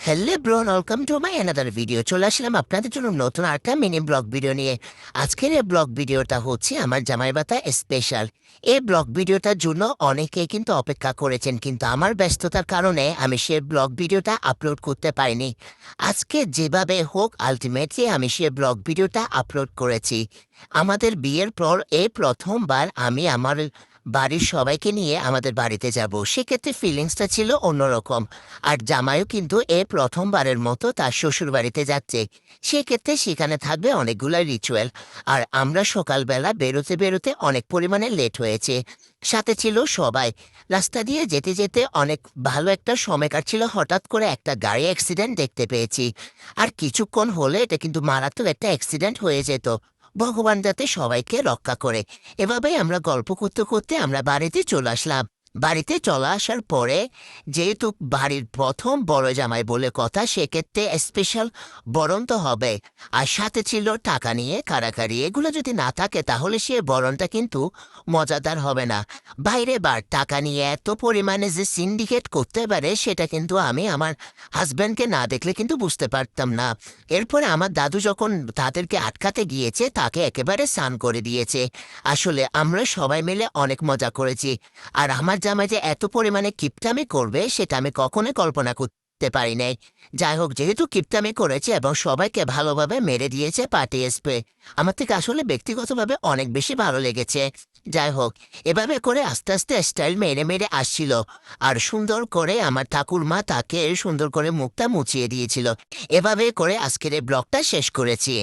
Hello ব্রোন, welcome to my another video. চলে আসলাম আপনাদের জন্য নতুন আরেকটা মিনি ব্লগ ভিডিও নিয়ে। আজকের এই ব্লগ ভিডিওটা হচ্ছে আমার জামাই বাতা স্পেশাল। এই ব্লগ ভিডিওটার জন্য অনেকেই কিন্তু অপেক্ষা করেছেন, কিন্তু আমার ব্যস্ততার কারণে আমি সেই ব্লগ ভিডিওটা আপলোড করতে পারিনি। আজকে যেভাবে হোক আলটিমেটলি আমি সেই ব্লগ ভিডিওটা আপলোড করেছি। আমাদের বিয়ের পর এই প্রথমবার আমি আমার বাড়ির সবাইকে নিয়ে আমাদের বাড়িতে যাব, সেক্ষেত্রে ফিলিংসটা ছিল অন্যরকম। আর জামাইও কিন্তু এ প্রথমবারের মতো তার শ্বশুর বাড়িতে যাচ্ছে, সেক্ষেত্রে সেখানে থাকবে অনেকগুলো রিচুয়াল। আর আমরা সকালবেলা বেরোতে বেরোতে অনেক পরিমাণে লেট হয়েছে, সাথে ছিল সবাই। রাস্তা দিয়ে যেতে যেতে অনেক ভালো একটা সময় কাটছিল, হঠাৎ করে একটা গাড়ি অ্যাক্সিডেন্ট দেখতে পেয়েছি। আর কিছুক্ষণ হলে এটা কিন্তু মারাত্মক একটা অ্যাক্সিডেন্ট হয়ে যেত। ভগবান যাতে সবাইকে রক্ষা করে। এভাবেই আমরা গল্প করতে করতে আমরা বাড়িতে চলে আসলাম। বাড়িতে চলে আসার পরে যেহেতু বাড়ির প্রথম বড় জামাই বলে কথা, সেক্ষেত্রে স্পেশাল বরণ তো হবে। আর সাথে ছিল টাকা নিয়ে কাড়াকাড়ি, এগুলো যদি না থাকে তাহলে সে বরণটা কিন্তু মজাদার হবে না। বাইরে বার টাকা নিয়ে এত পরিমাণে যে সিন্ডিকেট করতে পারে সেটা কিন্তু আমি আমার হাজব্যান্ডকে না দেখলে কিন্তু বুঝতে পারতাম না। এরপরে আমার দাদু যখন তাদেরকে আটকাতে গিয়েছে, তাকে একেবারে স্নান করে দিয়েছে। আসলে আমরা সবাই মিলে অনেক মজা করেছি। আর আমার জামাই যে এত পরিমাণে কিপটামি করবে সেটা আমি কখনোই কল্পনা করতে পারি নাই। যাই হোক, যেহেতু কিপটামি করেছে এবং সবাইকে ভালোভাবে মেরে দিয়েছে পার্টি স্প্রে, আমার থেকে আসলে ব্যক্তিগতভাবে অনেক বেশি ভালো লেগেছে। যাই হোক, এভাবে করে আস্তে আস্তে স্টাইল মেরে মেরে আসছিল। আর সুন্দর করে আমার ঠাকুরমা তাকে সুন্দর করে মুখটা মুছিয়ে দিয়েছিল। এভাবে করে আজকের এই ব্লগটা শেষ করেছি।